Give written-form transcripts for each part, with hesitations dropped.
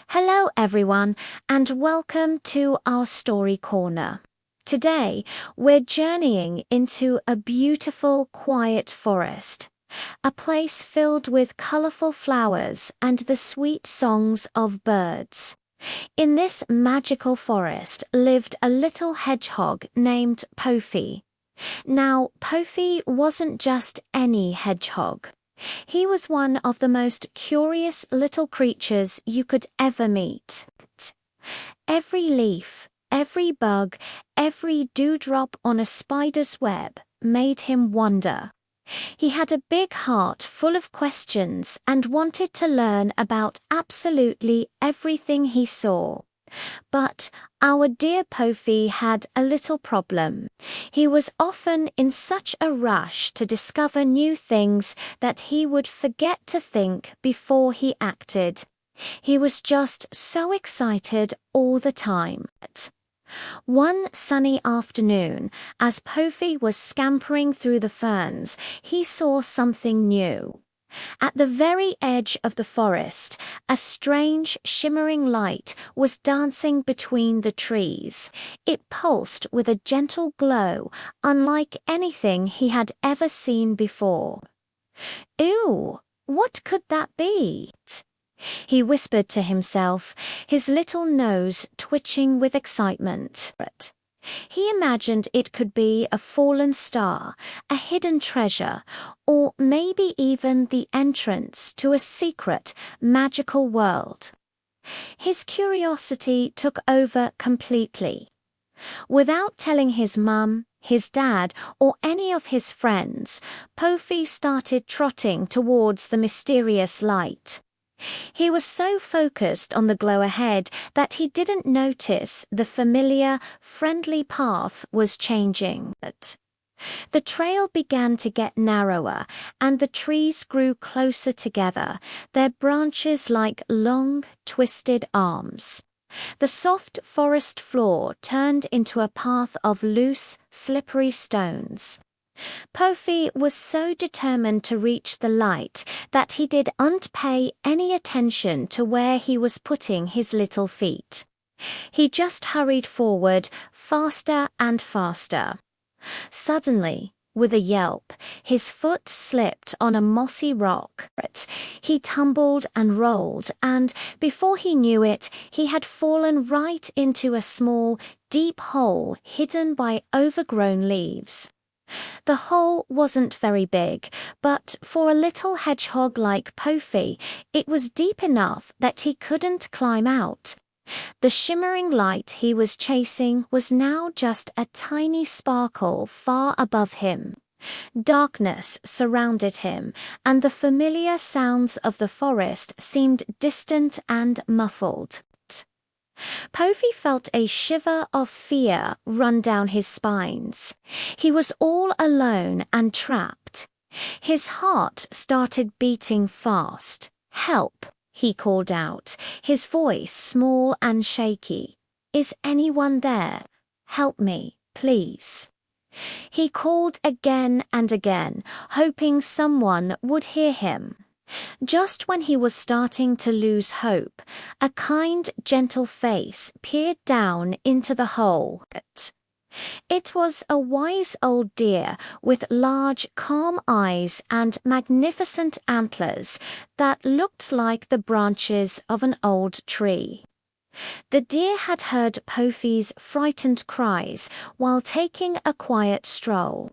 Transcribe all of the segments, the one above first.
Hello everyone, and welcome to our story corner. Today, we're journeying into a beautiful, quiet forest, a place filled with colorful flowers and the sweet songs of birds. In this magical forest lived a little hedgehog named Pofi. Now, Pofi wasn't just any hedgehog. He was one of the most curious little creatures you could ever meet. Every leaf, every bug, every dewdrop on a spider's web made him wonder. He had a big heart full of questions and wanted to learn about absolutely everything he saw. But our dear Pofi had a little problem. He was often in such a rush to discover new things that he would forget to think before he acted. He was just so excited all the time. One sunny afternoon, as Pofi was scampering through the ferns, he saw something new. At the very edge of the forest, a strange, shimmering light was dancing between the trees. It pulsed with a gentle glow, unlike anything he had ever seen before. "Ooh, what could that be?" he whispered to himself, his little nose twitching with excitement. He imagined it could be a fallen star, a hidden treasure, or maybe even the entrance to a secret, magical world. His curiosity took over completely. Without telling his mum, his dad, or any of his friends, Pofi started trotting towards the mysterious light. He was so focused on the glow ahead that he didn't notice the familiar, friendly path was changing. The trail began to get narrower, and the trees grew closer together, their branches like long, twisted arms. The soft forest floor turned into a path of loose, slippery stones. Pofi was so determined to reach the light that he didn't pay any attention to where he was putting his little feet. He just hurried forward, faster and faster. Suddenly, with a yelp, his foot slipped on a mossy rock. He tumbled and rolled, and before he knew it, he had fallen right into a small, deep hole hidden by overgrown leaves. The hole wasn't very big, but for a little hedgehog like Pofi, it was deep enough that he couldn't climb out. The shimmering light he was chasing was now just a tiny sparkle far above him. Darkness surrounded him, and the familiar sounds of the forest seemed distant and muffled. Pofi felt a shiver of fear run down his spines. He was all alone and trapped. His heart started beating fast. "Help!" he called out, his voice small and shaky. "Is anyone there? Help me, please." He called again and again, hoping someone would hear him. Just when he was starting to lose hope, a kind, gentle face peered down into the hole. It was a wise old deer with large, calm eyes and magnificent antlers that looked like the branches of an old tree. The deer had heard Pofi's frightened cries while taking a quiet stroll.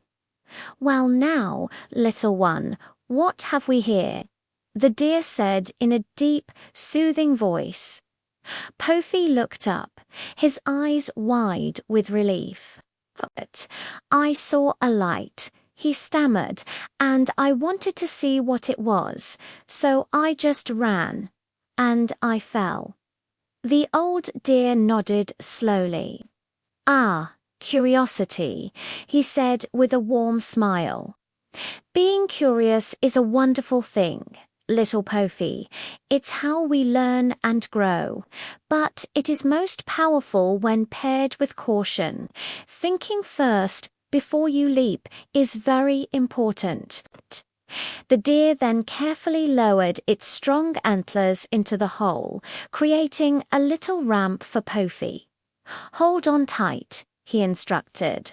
"Well now, little one, what have we here?" the deer said in a deep, soothing voice. Pofi looked up, his eyes wide with relief. "I saw a light," he stammered, "and I wanted to see what it was, so I just ran, and I fell." The old deer nodded slowly. "Ah, curiosity," he said with a warm smile. "Being curious is a wonderful thing, little Pofi. It's how we learn and grow. But it is most powerful when paired with caution. Thinking first before you leap is very important." The deer then carefully lowered its strong antlers into the hole, creating a little ramp for Pofi. "Hold on tight," he instructed.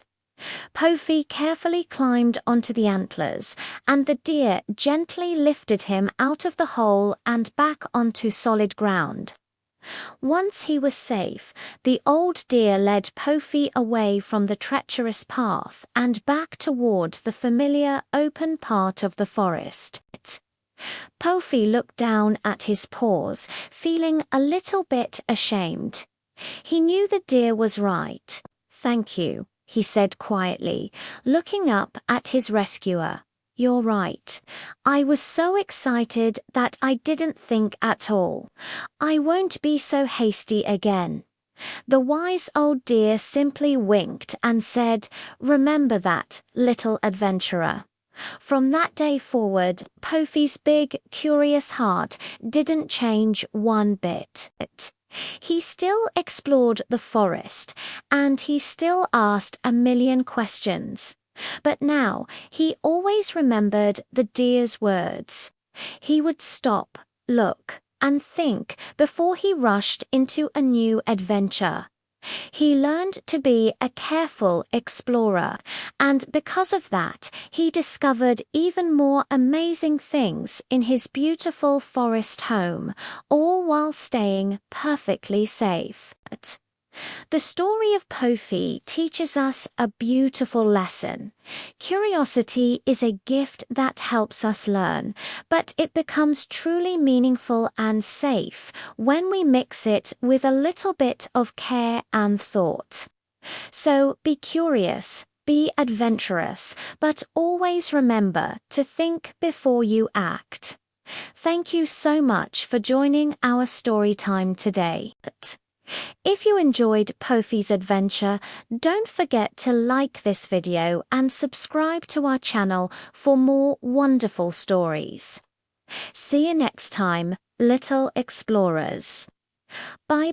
Pofi carefully climbed onto the antlers, and the deer gently lifted him out of the hole and back onto solid ground. Once he was safe, the old deer led Pofi away from the treacherous path and back toward the familiar open part of the forest. Pofi looked down at his paws, feeling a little bit ashamed. He knew the deer was right. "Thank you," he said quietly, looking up at his rescuer. "You're right. I was so excited that I didn't think at all. I won't be so hasty again." The wise old deer simply winked and said, "Remember that, little adventurer." From that day forward, Pofi's big, curious heart didn't change one bit. He still explored the forest, and he still asked a million questions. But now he always remembered the deer's words. He would stop, look, and think before he rushed into a new adventure. He learned to be a careful explorer, and because of that, he discovered even more amazing things in his beautiful forest home, all while staying perfectly safe. The story of Pofi teaches us a beautiful lesson. Curiosity is a gift that helps us learn, but it becomes truly meaningful and safe when we mix it with a little bit of care and thought. So be curious, be adventurous, but always remember to think before you act. Thank you so much for joining our story time today. If you enjoyed Pofi's adventure, don't forget to like this video and subscribe to our channel for more wonderful stories. See you next time, little explorers. Bye.